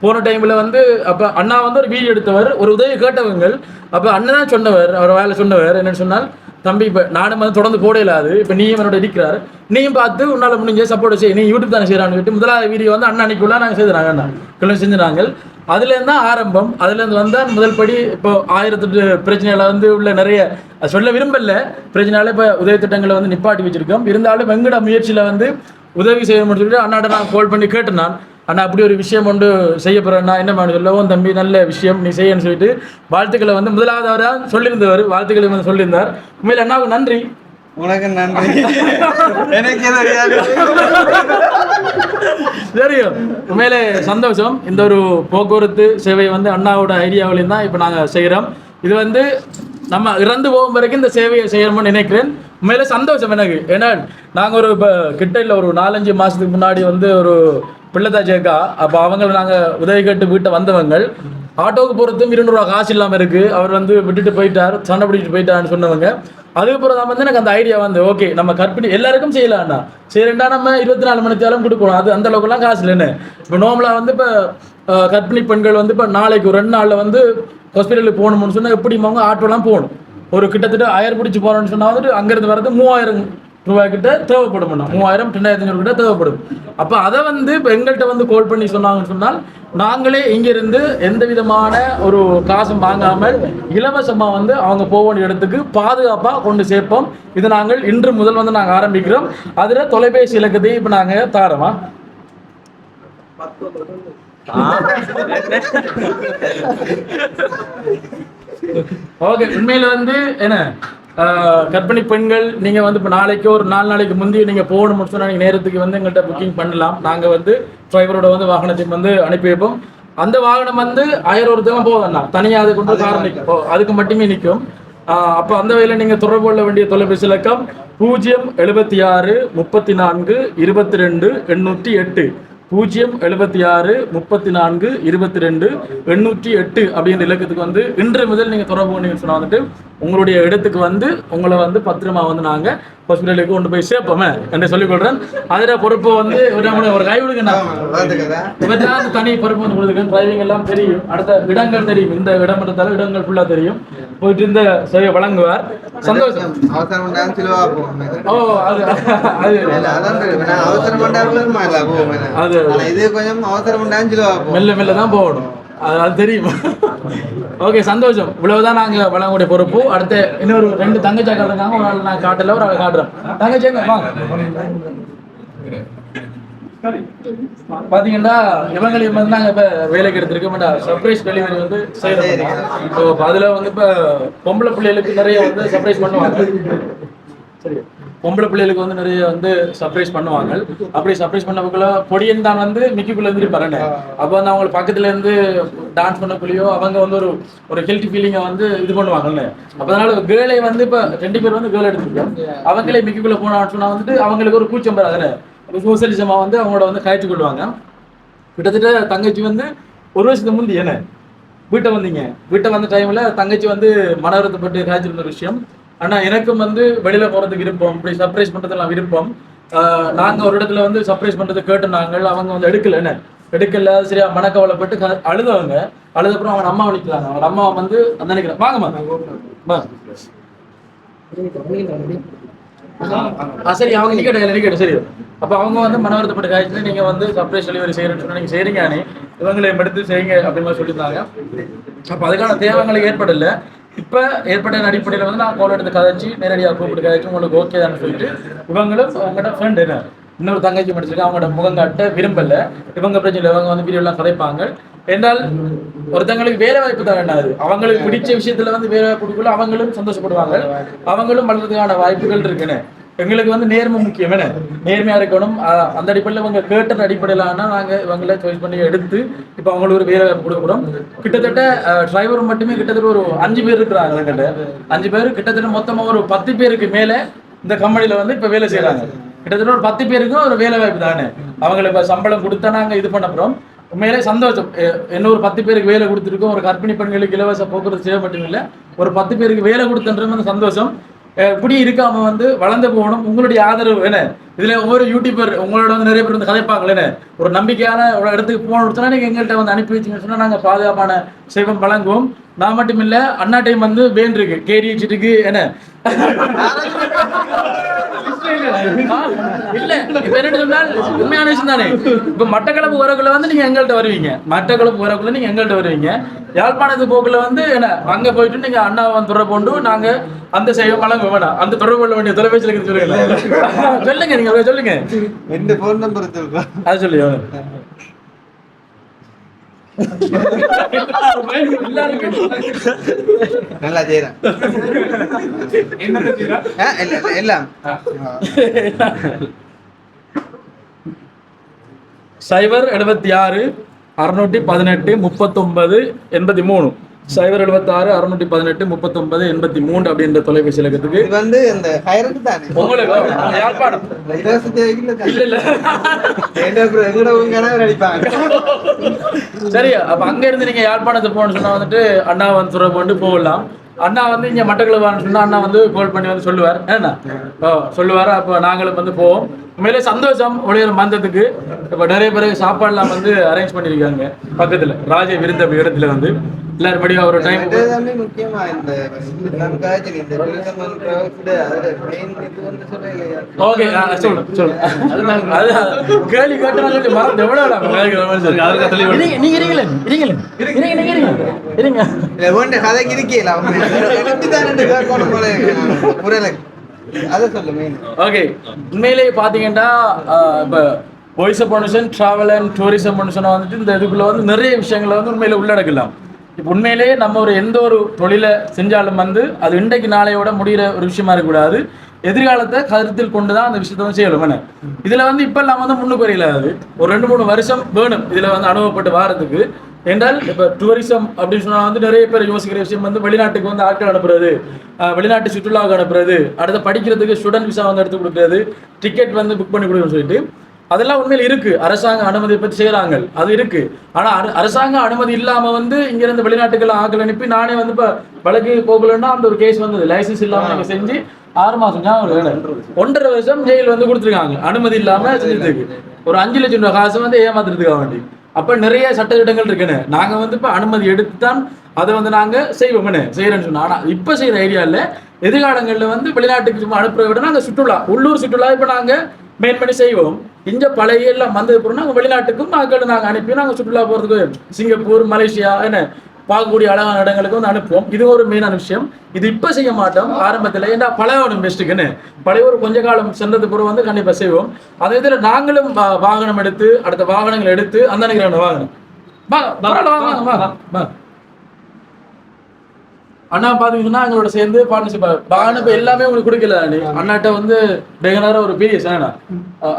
Speaker 1: போன டைமில் வந்து அப்போ அண்ணா வந்து ஒரு வீடியோ எடுத்தவர் ஒரு உதவி கேட்டவங்க. அப்போ அண்ணன் தான் சொன்னவர் அவர் வேலை சொன்னவர் என்னன்னு சொன்னால் தம்பி இப்போ நானும் வந்து தொடர்ந்து போட இல்லாது இப்போ நீயும் என்னோட இருக்கிறார் நீயும் பார்த்து உன்னால் முடிஞ்ச சப்போர்ட் செய்ய நீ யூடியூப் தானே செய்யறான்னு சொல்லிட்டு முதலாவது வீடியோ வந்து அண்ணா அன்னைக்குள்ள நாங்கள் செய்தாங்க. அண்ணா கிளம்பி செஞ்சுனாங்க. அதுலேருந்து தான் ஆரம்பம். அதுலேருந்து வந்தால் முதல் படி இப்போ 1008 பிரச்சனைகளை வந்து உள்ள நிறைய சொல்ல விரும்பல பிரச்சனையால இப்போ உதவி திட்டங்களை வந்து நிப்பாட்டி வச்சிருக்கோம். இருந்தாலும் எங்கட முயற்சியில் வந்து உதவி செய்யணும்னு சொல்லிட்டு அண்ணாட்ட நான் கால் பண்ணி கேட்டேன். நான் அண்ணா அப்படி ஒரு விஷயம் ஒன்று செய்ய போகிறேன்னா என்ன மாதிரி சொல்லவும் தம்பி நல்ல விஷயம் நீ செய்யன்னு சொல்லிட்டு வாழ்த்துக்களை வந்து முதலாவது அவராக சொல்லியிருந்தவர் வாழ்த்துக்களை வந்து சொல்லியிருந்தார். உண்மையில் அண்ணாவுக்கு நன்றி.
Speaker 7: உனக்கு நன்றி. எனக்கு
Speaker 1: தெரியும் உண்மையிலே சந்தோஷம். இந்த ஒரு போக்குவரத்து சேவை வந்து அண்ணாவோட ஐடியாவிலையும் தான் இப்போ நாங்கள் செய்கிறோம். இது வந்து நம்ம இறந்து போகும் வரைக்கும் இந்த சேவையை செய்யணும்னு நினைக்கிறேன். உண்மையிலே சந்தோஷம் எனக்கு. ஏன்னா நாங்கள் ஒரு இப்போ கிட்ட இல்லை ஒரு 4-5 மாதத்துக்கு முன்னாடி வந்து ஒரு பிள்ளைதா ஜேக்கா அப்போ அவங்களை நாங்கள் உதவி கேட்டு வீட்டை வந்தவங்க ஆட்டோவுக்கு போகிறதும் 200 ரூபா காசு இல்லாமல் இருக்குது. அவர் வந்து விட்டுட்டு போயிட்டார் சண்டை பிடிச்சிட்டு போயிட்டான்னு சொன்னவங்க. அதுக்கப்புறம் தான் வந்து எனக்கு அந்த ஐடியா வந்து ஓகே நம்ம கற்பிணி எல்லாருக்கும் செய்யலாம்ண்ணா சரிண்டா நம்ம 24 மணி நேரம் கொடுக்கணும். அது அந்த அளவுக்குலாம் காசு இல்லைன்னு இப்போ நார்மலாக வந்து இப்போ கற்பிணி பெண்கள் வந்து இப்போ நாளைக்கு ஒரு 2 நாளில் வந்து ஹாஸ்பிட்டலுக்கு போகணும்னு சொன்னால் எப்படி அவங்க ஆட்டோலாம் போகணும். ஒரு கிட்டத்தட்ட 1000 பிடிச்சி போகிறோன்னு சொன்னால் வந்துட்டு அங்கேருந்து வரது 3000 ரூபாய் கிட்ட தேவைப்படும், 3000 2500 கிட்ட தேவைப்படும். அப்போ அதை வந்து இப்போ எங்கள்கிட்ட வந்து கால் பண்ணி சொன்னாங்கன்னு சொன்னால் நாங்களே இங்கிருந்து எந்த விதமான ஒரு காசும் வாங்காமல் இலவசமாக வந்து அவங்க போக வேண்டிய இடத்துக்கு பாதுகாப்பாக கொண்டு சேர்ப்போம். இது நாங்கள் இன்று முதல் வந்து நாங்கள் ஆரம்பிக்கிறோம். அதில் தொலைபேசி இலக்கத்தை இப்போ நாங்கள் தாரோமா. ஓகே, உண்மையில வந்து என்ன கர்ப்பிணி பெண்கள் நீங்கள் வந்து இப்போ நாளைக்கு ஒரு 4 நாளைக்கு முந்தைய நீங்கள் போகணும்னு சொன்னால் நீங்கள் நேரத்துக்கு வந்து எங்கள்கிட்ட புக்கிங் பண்ணலாம். நாங்கள் வந்து டிரைவரோட வந்து வாகனத்தை வந்து அனுப்பி வைப்போம். அந்த வாகனம் வந்து 1000 ஒருத்தவங்க போதண்ணா தனியாக அது கொண்டு கார் நிற்கும், அதுக்கு மட்டுமே நிற்கும். அப்போ அந்த வகையில் நீங்கள் தொடர்பு கொள்ள வேண்டிய தொலைபேசி இலக்கம் 076 34 22 808 076 34 22 808 அப்படின்ற இலக்கத்துக்கு வந்து இன்று முதல் நீங்கள் தொடர்பு கொண்டீங்கன்னு சொன்னால் வந்துட்டு உங்களுடைய இடத்துக்கு வந்து உங்களை வந்து பத்திரமா வந்து நாங்கள் ஹாஸ்பிட்டலுக்கு கொண்டு போய் சேர்ப்போமே என்று சொல்லிக்கொள்கிறேன். அதில் பொறுப்பு வந்து ஒரு கை விடுங்க, தனி பொறுப்பு வந்து கொடுத்துருக்கேன். டிரைவிங் எல்லாம் தெரியும், அடுத்த இடங்கள் தெரியும், இந்த இடம் இருந்தாலும் இடங்கள் ஃபுல்லாக தெரியும், போயிட்டு இந்த சேவை வழங்குவார். சந்தோஷம். ஓ அது மெல்ல மெல்ல தான் போகணும், அது தெரியும். ஓகே, சந்தோஷம். இவ்வளவுதான் நாங்கள் வழங்கக்கூடிய பொறுப்பு. அடுத்து இன்னொரு 2 தங்கச்சாக்கள் இருக்காங்க, ஒரு ஆள் நான் காட்டல, ஒரு ஆள் காட்டுறேன். தங்கச்சாங்க வாங்க. பாத்தீங்கன்னா இவங்களையும் வந்து நாங்கள் இப்போ வேலைக்கு எடுத்திருக்கோம். சர்ப்ரைஸ் டெலிவரி வந்து செய்யறோம். ஸோ அதில் வந்து இப்போ பொம்பளை பிள்ளைகளுக்கு நிறைய வந்து சர்ப்ரைஸ் பண்ணுவாங்க. சரி, பொம்பளை பிள்ளைகளுக்கு வந்து நிறைய வந்து சர்ப்ரைஸ் பண்ணுவாங்க. அப்படி சர்ப்ரைஸ் பண்ணக்குள்ள பொடியன் தான் வந்து மிக்கிக்குள்ள இருந்து பாருங்க. அப்போ வந்து அவங்க பக்கத்துல இருந்து டான்ஸ் பண்ணக்குள்ளேயோ அவங்க வந்து ஒரு ஹெல்த்தி ஃபீலிங்கை வந்து இது பண்ணுவாங்கல்ல. அப்போ அதனால கேர்ளை வந்து இப்போ 2 பேர் வந்து கேர்ள் எடுத்துருக்கோம். அவங்களே மிக்கிக்குள்ள போனான்னு சொன்னா வந்துட்டு அவங்களுக்கு ஒரு கூச்சம் வராதுன்னு சோசியலிசமா வந்து அவங்களோட வந்து காய்ச்சி கொள்வாங்க. கிட்டத்தட்ட தங்கச்சி வந்து 1 வருஷத்துக்கு முந்தி என்ன வீட்டை வந்தீங்க, வீட்டை வந்த டைம்ல தங்கச்சி வந்து மன வருத்தப்பட்டு காய்ச்சிருந்த விஷயம். ஆனால் எனக்கும் வந்து வெளியில் போகிறதுக்கு விருப்பம், இப்படி சர்ப்ரைஸ் பண்ணுறதுலாம் விருப்பம். நாங்கள் ஒரு இடத்துல வந்து சர்ப்ரைஸ் பண்ணுறது கேட்டு நாங்கள் அவங்க வந்து எடுக்கல சரியா மனக்கவலைப்பட்டு அழுதவங்க. அழுதப்புறம் அவங்க அம்மா நிற்கிறாங்க. அவங்க அம்மா வந்து அந்த நினைக்கிறேன் வாங்கம்மா சரி அவங்க நிக்கட்டும் சரி. அப்போ அவங்க வந்து மன வருத்தப்பட்ட காய்ச்சல் நீங்கள் வந்து சர்ப்ரைஸ் டெலிவரி செய்யறேன்னு சொன்னால் நீங்கள் செய்கிறீங்க, இவங்களை எடுத்து செய்யுங்க அப்படின்னு மாதிரி சொல்லியிருந்தாங்க. அப்போ அதுக்கான தேவைங்களுக்கு ஏற்படல. இப்போ ஏற்பட்ட அடிப்படையில் வந்து நான் கோல் எடுத்து கதைச்சி நேரடியாக கூப்பிட்டு கதைச்சி உங்களுக்கு ஓகே தானே சொல்லிட்டு இவங்களும் அவங்ககிட்ட ஃப்ரெண்டு என்ன இன்னொரு தங்கச்சி படிச்சிருக்கேன், அவங்களோட முகம் காட்ட விரும்பல. இவங்க பிரச்சனை இவங்க வந்து வீடியோலாம் கதைப்பாங்க. என்றால் ஒருத்தங்களுக்கு வேலை வாய்ப்பு தான் வேண்டாது. அவங்களுக்கு பிடிச்ச விஷயத்துல வந்து வேலை வாய்ப்பு கொடுக்கல, அவங்களும் சந்தோஷப்படுவாங்க, அவங்களும் வளர்றதுக்கான வாய்ப்புகள் இருக்குன்னு. எங்களுக்கு வந்து நேர்மை முக்கியம், என்ன நேர்மையா இருக்கணும். அந்த அடிப்படையில் இவங்க கேட்ட அடிப்படையிலான நாங்கள் இவங்களை சாய்ஸ் பண்ணி எடுத்து இப்போ அவங்களுக்கு ஒரு வேலை வாய்ப்பு கொடுக்குறோம். கிட்டத்தட்ட டிரைவர் மட்டுமே கிட்டத்தட்ட ஒரு 5 பேர் இருக்கிறாங்க. எங்கிட்ட 5 பேர் கிட்டத்தட்ட மொத்தமாக ஒரு 10 பேருக்கு மேலே இந்த கம்பெனியில் வந்து இப்போ வேலை செய்கிறாங்க. கிட்டத்தட்ட ஒரு 10 பேருக்கும் ஒரு வேலை வாய்ப்பு தானே. அவங்களுக்கு இப்போ சம்பளம் கொடுத்தா நாங்கள் இது பண்ண போகிறோம். உண்மையிலே சந்தோஷம். இன்னொரு 10 பேருக்கு வேலை கொடுத்துருக்கோம். ஒரு கர்ப்பிணி பெண்களுக்கு இலவச போக்குவரத்து சேவை மட்டும் இல்லை, ஒரு 10 பேருக்கு வேலை கொடுத்துன்றது சந்தோஷம். இப்படி இருக்காம வந்து வளர்ந்து போகணும். உங்களுடைய ஆதரவு என்ன இதுல ஒவ்வொரு யூடியூபர் உங்களோட வந்து நிறைய பேர் வந்து கதைப்பாங்களே, ஒரு நம்பிக்கையான ஒரு இடத்துக்கு போகணும்னா நீங்க எங்கள்கிட்ட வந்து அனுப்பி வச்சிங்கன்னு சொன்னா நாங்கள் பாதுகாப்பான சேவம் வழங்குவோம். நான் மட்டும் இல்லை, அண்ணா டைம் வந்து வேன் இருக்கு, கேடிஹெச் இருக்கு, என்ன இல்ல இப்ப என்ன சொன்னால் உண்மையான விஷயம் தானே. இப்ப மட்டக்களப்பு வரக்குள்ள வந்து நீங்க எங்கள்கிட்ட வருவீங்க, மட்டக்களப்பு வரக்குள்ள நீங்க எங்கள்கிட்ட வருவீங்க. யாழ்ப்பாணத்து போக்குல வந்து என்ன அங்க போயிட்டு நீங்க அண்ணா வந்து தொடர்பு கொண்டு நாங்க அந்த சேவை வழங்க வேணாம். அந்த தொடர்பு கொள்ள வேண்டிய தொலைபேசியில் சொல்லுங்க சொல்லுங்க நீங்க சொல்லுங்க.
Speaker 7: எந்த போன் நம்பர்
Speaker 1: அது சொல்லி
Speaker 7: நல்லா செய்யறேன் எல்லாம்
Speaker 1: 076 618 39 83 076 618 39 83 அப்படின்ற தொலைபேசி இலக்கத்துக்கு
Speaker 7: இது வந்து இந்த ஹைரட் தானே
Speaker 1: உங்களுக்கு யாழ்ப்பாணம் இல்ல இல்ல
Speaker 7: எங்கட உங்கன அடிப்பாங்க.
Speaker 1: சரி, அப்ப அங்க இருந்து நீங்க யாழ்ப்பாணத்துக்கு போகணும்னு சொன்னா வந்துட்டு அண்ணா வந்து துறை கொண்டு போகலாம். அண்ணா வந்து இங்க மட்டக்களப்பான்னு சொன்னா அண்ணா வந்து கால் பண்ணி வந்து சொல்லுவார், என்ன சொல்லுவார். அப்போ நாங்களும் வந்து போவோம். உண்மையிலே சந்தோஷம். உடையர் மந்தத்துக்கு இப்போ நிறைய பேருக்கு சாப்பாடுலாம் வந்து அரேஞ்ச் பண்ணியிருக்காங்க. பக்கத்தில் ராஜ விருந்த இடத்துல வந்து எல்லாரும் படிவா ஒரு டைம்
Speaker 7: மற்றது முக்கியமா இந்த நமக்காச்சும் இந்த tourism and crowd அதோட main இது வந்து சொல்றீங்க.
Speaker 1: ஓகே சொல்லு அது கேள்வி கேட்டா சொல்லி மறந்து எவ்வளவு நீங்க இருங்க
Speaker 7: இல்ல ஒண்ணு கதைக்கு இருக்கீங்களா எப்படிதான் கேட்கணும் போல புரியல அதை சொல்லு மெயின்.
Speaker 1: ஓகே உண்மையிலேயே பாத்தீங்கன்னா இப்போ voice pollution travel and tourism பொல்யூஷனை வந்துட்டு இந்த இதுக்குள்ள வந்து நிறைய விஷயங்களை வந்து உண்மையில உள்ளடக்கலாம். இப்போ உண்மையிலேயே நம்ம ஒரு எந்த ஒரு தொழிலை செஞ்சாலும் வந்து அது இன்றைக்கு நாளையோட முடிகிற ஒரு விஷயமா இருக்கக்கூடாது. எதிர்காலத்தை கருத்தில் கொண்டு தான் அந்த விஷயத்தை வந்து செய்யணும். இதில் வந்து இப்போ எல்லாம் வந்து முன்னுக்கு வரையில ஒரு 2-3 வருஷம் வேணும் இதில் வந்து அனுபவப்பட்டு வாரத்துக்கு. என்றால் இப்போ டூரிசம் அப்படின்னு சொன்னால் வந்து நிறைய பேர் யோசிக்கிற விஷயம் வந்து வெளிநாட்டுக்கு வந்து ஆட்கள் அனுப்புறது, வெளிநாட்டு சுற்றுலாவுக்கு அனுப்புறது, அடுத்த படிக்கிறதுக்கு ஸ்டூடெண்ட் விசா வந்து எடுத்து கொடுக்குறது, டிக்கெட் வந்து புக் பண்ணி கொடுக்கணும்னு சொல்லிட்டு அதெல்லாம் உண்மையில் இருக்கு. அரசாங்க அனுமதியை பற்றி செய்கிறாங்க, அது இருக்கு. ஆனால் அரசாங்க அனுமதி இல்லாமல் வந்து இங்கேருந்து வெளிநாட்டுக்கெல்லாம் ஆட்கள் அனுப்பி நானே வந்து இப்போ வழக்கு போகலன்னா அந்த ஒரு கேஸ் வந்தது. லைசன்ஸ் இல்லாமல் நீங்கள் செஞ்சு 6 மாதம் 1.5 வருஷம் ஜெயில் வந்து கொடுத்துருக்காங்க அனுமதி இல்லாமல் செஞ்சதுக்கு. ஒரு 5 லட்சம் ரூபாய் காசு வந்து ஏமாத்துறதுக்காக வேண்டி. அப்போ நிறைய சட்டத்திட்டங்கள் இருக்குன்னு நாங்கள் வந்து இப்போ அனுமதி எடுத்து தான் அதை வந்து நாங்கள் செய்வோம்னு செய்கிறேன்னு சொன்னோம். ஆனால் இப்போ செய்கிற ஐடியா இல்லை. எதிர்காலங்களில் வந்து வெளிநாட்டுக்கு சும்மா அனுப்புறத விட நாங்கள் சுற்றுலா உள்ளூர் சுற்றுலா இப்போ நாங்கள் மெயின் பண்ணி செய்வோம். இங்கே பழைய எல்லாம் வந்தது பிறகு நாங்கள் வெளிநாட்டுக்கும் மக்கள் நாங்கள் அனுப்பி நாங்கள் சுற்றுலா போகிறதுக்கு சிங்கப்பூர் மலேசியா என்ன பார்க்கக்கூடிய அழகான இடங்களுக்கு வந்து அனுப்புவோம். இது ஒரு மெயினான விஷயம். இது இப்போ செய்ய மாட்டோம் ஆரம்பத்தில். ஏன்னா பழையவனும் பெஸ்ட்டுக்குன்னு பழைய ஒரு கொஞ்ச காலம் சென்றது பிறகு வந்து கண்டிப்பாக செய்வோம். அதே இதில் நாங்களும் வாகனம் எடுத்து அடுத்த வாகனங்கள் எடுத்து அந்த நினைக்கிற வாகனம் அண்ணா பாத்தீங்கன்னா எங்களோட சேர்ந்து பார்ட்னர்ஷிப் வாகனம் இப்போ எல்லாமே உங்களுக்கு கொடுக்கல. அண்ணாட்ட வந்து ரெகுலரா ஒரு பீரியஸ்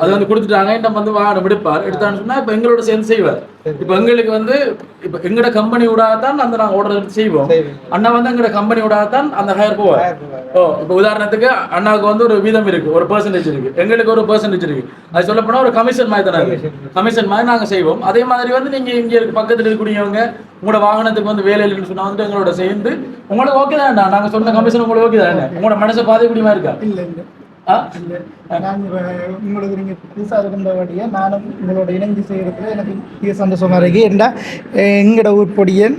Speaker 1: அது வந்து கொடுத்துட்டாங்க. நம்ம வந்து வாகனம் எடுப்பார் எடுத்தான்னு சொன்னா இப்போ எங்களோட சேர்ந்து செய்வார். இப்போ எங்களுக்கு வந்து இப்போ எங்களோட கம்பெனி விடாதான் அந்த நாங்கள் ஆர்டர் எடுத்து செய்வோம். அண்ணா வந்து எங்களோட கம்பெனி விடாதான் அந்த ஹையர் போவார். இப்போ உதாரணத்துக்கு அண்ணாவுக்கு வந்து ஒரு வீதம் இருக்கு, ஒரு பெர்சன்டேஜ் இருக்கு, எங்களுக்கு ஒரு பெர்சன்டேஜ் இருக்கு. அது சொல்ல போனா ஒரு கமிஷன் மாதிரி தானே, கமிஷன் மாதிரி நாங்கள் செய்வோம். அதே மாதிரி வந்து நீங்க இங்க இருக்கு பக்கத்தில் இருக்கக்கூடியவங்க உங்களோட வாகனத்துக்கு வந்து வேலை இல்லைன்னு சொன்னா வந்து எங்களோட சேர்ந்து உங்களுக்கு ஓகே தான்டா நாங்க சொன்ன கமிஷன் உங்களுக்கு ஓகே தானே, உங்களோட மனசை பாதிக்கூடியமா இருக்கா?
Speaker 8: உங்களுக்கு நீங்கள் புதுசாக இருந்தபடியே நானும் உங்களோட இணைந்து செய்கிறதுல எனக்கு மிக சந்தோஷமாக இருக்குது. ஏன்னா எங்களோட உருப்படியன்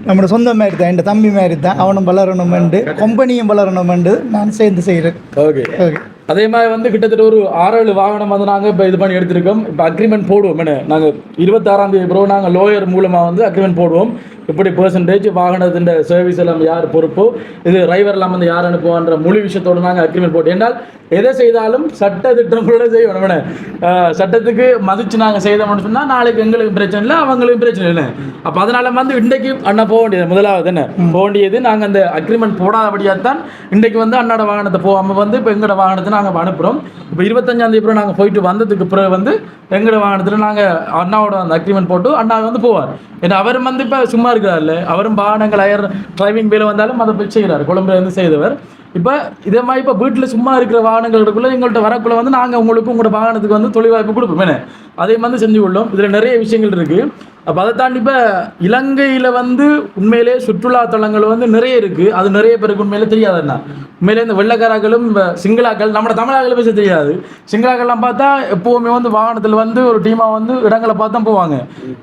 Speaker 8: நம்மளோட சொந்த மாதிரி தான், என் தம்பி மாதிரி தான். அவனும் வளரணுமெண்டு கம்பெனியும் வளரணுமெண்டு நான் சேர்ந்து செய்கிறேன்.
Speaker 1: Okay okay. அதே மாதிரி வந்து கிட்டத்தட்ட ஒரு 6-7 வாகனம் வந்து நாங்கள் இப்போ இது பண்ணி எடுத்திருக்கோம். இப்போ அக்ரிமெண்ட் போடுவோம். என்ன நாங்கள் 26ஆம் தேதி பிறகு நாங்கள் லோயர் மூலமாக வந்து அக்ரிமெண்ட் போடுவோம். இப்படி பெர்சன்டேஜ் வாகனத்தின் சர்வீஸ் எல்லாம் யார் பொறுப்போ, இது டிரைவர் எல்லாம் வந்து யார் அனுப்புவான்ற முழு விஷயத்தோடு நாங்கள் அக்ரிமெண்ட் போட்டோம். என்றால் எதை செய்தாலும் சட்ட திட்டங்களோட செய்யணும். சட்டத்துக்கு மதித்து நாங்கள் செய்தோம்னு சொன்னால் நாளைக்கு எங்களுக்கு பிரச்சனை இல்லை, அவங்களுக்கு பிரச்சனை இல்லை. அப்போ அதனால வந்து இன்றைக்கு அண்ணா போக வேண்டியது முதலாவது என்ன போக வேண்டியது. நாங்கள் அந்த அக்ரிமெண்ட் போடாதபடியாக தான் இன்றைக்கு வந்து அண்ணோட வாகனத்தை போகாமல் வந்து இப்போ எங்களோட வாகனத்தை நாங்கள் அனுப்புகிறோம். இப்போ 25ஆம் தேதி பிறகு நாங்கள் போயிட்டு வந்ததுக்கு பிறகு வந்து எங்களோட வாகனத்தில் நாங்கள் அண்ணாவோட அந்த அக்ரிமெண்ட் போட்டு அண்ணா வந்து போவார். ஏன்னா அவரும் வந்து இப்போ சும்மா இருக்கிறார்ல, அவரும் வாகனங்கள் டிரைவிங் வேலை வந்தாலும் அதை போய் செய்கிறார், கொழும்புல இருந்து செய்தவர். இப்போ இதே மாதிரி இப்போ வீட்டில் சும்மா இருக்கிற வாகனங்களுக்குள்ள எங்கள்கிட்ட வரக்குள்ள வந்து நாங்கள் உங்களுக்கு உங்களோட வாகனத்துக்கு வந்து தொழில் வாய்ப்பு கொடுப்போம். அதே மாதிரி செஞ்சு கொள்ளும். இதில் நிறைய விஷயங்கள் இருக்குது. அப்போ அதை தாண்டி இப்போ இலங்கையில் வந்து உண்மையிலே சுற்றுலா தலங்கள் வந்து நிறைய இருக்குது. அது நிறைய பேருக்கு உண்மையிலே தெரியாதுண்ணா. உண்மையிலே இந்த வெள்ளைக்காராக்களும் இப்போ சிங்களாக்கள் நம்ம தமிழாக்களை பேச தெரியாது. சிங்களாக்கள்லாம் பார்த்தா எப்போவுமே வந்து வாகனத்தில் வந்து ஒரு டீமாக வந்து இடங்களை பார்த்து தான் போவாங்க.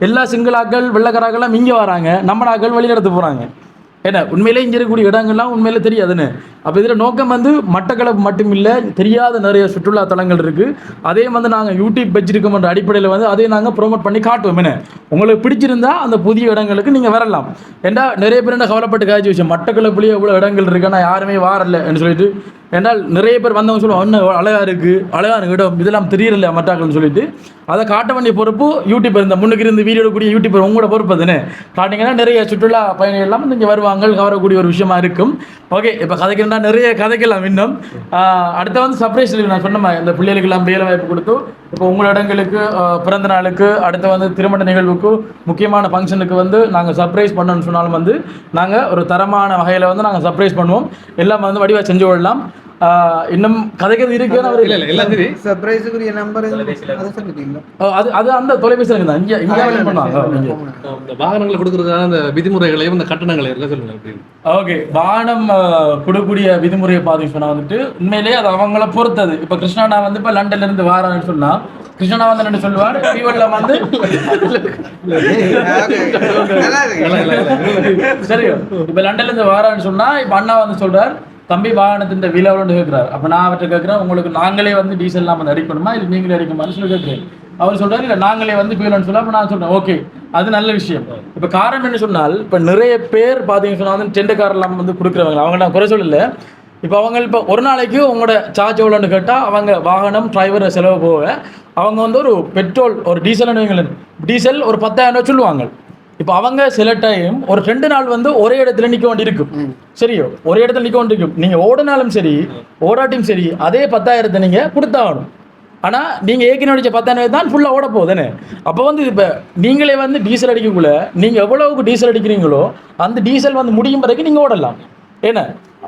Speaker 1: எல்லா சிங்களாக்கள் வெள்ளைக்காராக்கள்லாம் இங்கே வராங்க, நம்ம நாக்கள் வெளியிடத்து போகிறாங்க. ஏன்னா உண்மையிலே இங்கே இருக்கக்கூடிய இடங்கள்லாம் உண்மையிலே தெரியாதுன்னு. அப்போ இதில் நோக்கம் வந்து மட்டக்களப்பு மட்டும் இல்லை, தெரியாத நிறைய சுற்றுலா தலங்கள் இருக்குது. அதே வந்து நாங்கள் யூடியூப் வச்சிருக்கோம்ன்ற அடிப்படையில் வந்து அதே நாங்கள் ப்ரொமோட் பண்ணி காட்டுவோம். என்ன உங்களுக்கு பிடிச்சிருந்தா அந்த புதிய இடங்களுக்கு நீங்கள் வரலாம். ஏன்னா நிறைய பேர் என்ன கவலைப்பட்டு காய்ச்சி விஷயம் மட்டக்களப்புலேயே எவ்வளோ இடங்கள் இருக்குன்னா யாருமே வாரலைன்னு சொல்லிட்டு. ஏன்னால் நிறைய பேர் வந்தவங்க சொல்லுவோம் ஒன்று அழகாக இருக்குது, அழகான இடம், இதெல்லாம் தெரியல மட்டாக்கள்னு சொல்லிட்டு அதை காட்ட வேண்டிய பொறுப்பு யூடியூபர், இந்த முன்னுக்கு இருந்து வீடியோ கூடிய யூடியூபர் உங்களோட பொறுப்பு அதுன்னு காட்டிங்கன்னா நிறைய சுற்றுலா பயணிகள் எல்லாம் இங்கே வருவாங்க, கவரக்கூடிய ஒரு விஷயமா இருக்கும். ஓகே, இப்போ கதைக்கிறா நிறைய கதைக்கலாம் இன்னும். அடுத்த வந்து சர்ப்ரைஸ் நான் சொன்ன மாதிரி இந்த பிள்ளைகளுக்கெல்லாம் வேலை வாய்ப்பு கொடுத்து இப்போ உங்களோட இடங்களுக்கு பிறந்த நாளுக்கு அடுத்த வந்து திருமண நிகழ்வுக்கு முக்கியமான ஃபங்க்ஷனுக்கு வந்து நாங்கள் சர்ப்ரைஸ் பண்ணணும்னு சொன்னாலும் வந்து நாங்கள் ஒரு தரமான வகையில் வந்து நாங்கள் சர்ப்ரைஸ் பண்ணுவோம். எல்லாம் வந்து வடிவாக செஞ்சு கொள்ளலாம். இன்னும் கதைக்கிறது இருக்கு.
Speaker 7: சர்ப்ரைஸுக்குரிய நம்பர் அதை சொல்லிட்டீங்களா?
Speaker 1: அது அது அந்த தொலைபேசி தான் இங்கே இங்கே பண்ணுவாங்க.
Speaker 4: வாகனங்களை கொடுக்குறதுக்கான அந்த விதிமுறைகளையும் இந்த கட்டணங்களையும் எல்லாம் சொல்லுங்க.
Speaker 1: ஓகே, வாகனம் கொடுக்கக்கூடிய விதிமுறையை பார்த்தீங்கன்னா வந்துட்டு உண்மையிலேயே அது அவங்கள பொறுத்தது. இப்போ கிருஷ்ணாண்ணா வந்து இப்போ லண்டன்லேருந்து வாரான்னு சொன்னால் கிருஷ்ணாவந்தன் சொல்லுவார், ஃபீவர்ல வந்து
Speaker 7: நல்லா இருக்கு.
Speaker 1: சரியோ. இப்ப லண்டன்ல இருந்து வாரான்னு சொன்னா இப்ப அண்ணா வந்து சொல்றார், தம்பி வாகனத்தின் விலை எவ்வளோன்னு கேட்கிறார். அப்ப நான் அவர்கிட்ட கேட்கிறேன், உங்களுக்கு நாங்களே வந்து டீசல் எல்லாம் வந்து அடிக்கணுமா இல்லை நீங்களே அடிக்கணுமான்னு சொல்லி கேட்கிறேன். அவர் சொல்றாரு இல்லை நாங்களே வந்து ஃபியூல்னு சொல்ல. அப்ப நான் சொல்றேன் ஓகே, அது நல்ல விஷயம். இப்ப காரணம் என்ன சொன்னால், இப்ப நிறைய பேர் பாத்தீங்கன்னு சொன்னா வந்து டெண்டக்காரெல்லாம் வந்து கொடுக்குறவங்க, அவங்க நான் குறை சொல்லல. இப்போ அவங்க இப்போ ஒரு நாளைக்கு உங்களோட சார்ஜ் எவ்வளோன்னு கேட்டால் அவங்க வாகனம் டிரைவர் செலவு போக அவங்க வந்து ஒரு பெட்ரோல் ஒரு டீசல் டீசல் ஒரு 10,000 ரூபா சொல்லுவாங்க. இப்போ அவங்க சில டைம் ஒரு 2 நாள் வந்து ஒரே இடத்துல நிற்க வேண்டி இருக்கும். சரியோ, ஒரே இடத்துல நிற்க வேண்டி இருக்கும். நீங்கள் ஓடினாலும் சரி ஓடாட்டியும் சரி அதே 10,000 நீங்கள் கொடுத்தாகணும். ஆனால் நீங்கள் ஏற்கனவே அடித்த 10,000 தான் ஃபுல்லாக ஓட போகுதுன்னு. அப்போ வந்து இப்போ நீங்களே வந்து டீசல் அடிக்கக்குள்ள நீங்கள் எவ்வளவுக்கு டீசல் அடிக்கிறீங்களோ அந்த டீசல் வந்து முடியும் வரைக்கும் நீங்கள் ஓடலாம். ஏன்னா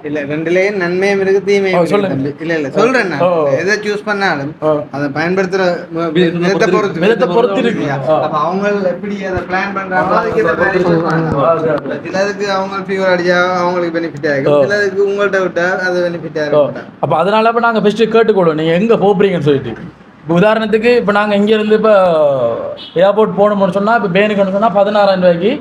Speaker 7: இல்ல ரெண்டுலயும் நன்மையும் இருக்கு தீமையும் இருக்கு. இல்ல சொல்றேன், நான் எதை சூஸ் பண்ணாலும் அதை பயன்படுத்துற விதத்தை பொறுத்து இருக்கு. அப்ப அவங்க எப்படி அதை பிளான் பண்றாங்களோ அதுக்கு ஏற்ற மாதிரி சிலருக்கு அவங்க ஃபீவர் அடிச்சா அவங்களுக்கு பெனிஃபிட் ஆகும், சிலருக்கு உங்கள்கிட்ட விட்டா அது பெனிஃபிட் ஆகும்.
Speaker 1: அப்ப அதனால இப்ப நாங்க பெஸ்ட் கேட்டுக்கொள்வோம் நீங்க எங்க போறீங்கன்னு சொல்லிட்டு. இப்போ உதாரணத்துக்கு இப்போ நாங்கள் இங்கேருந்து இப்போ ஏர்போர்ட் போகணும்னு சொன்னால் இப்போ பேனுக்குன்னு சொன்னால் 16,000 ரூபாய்க்கு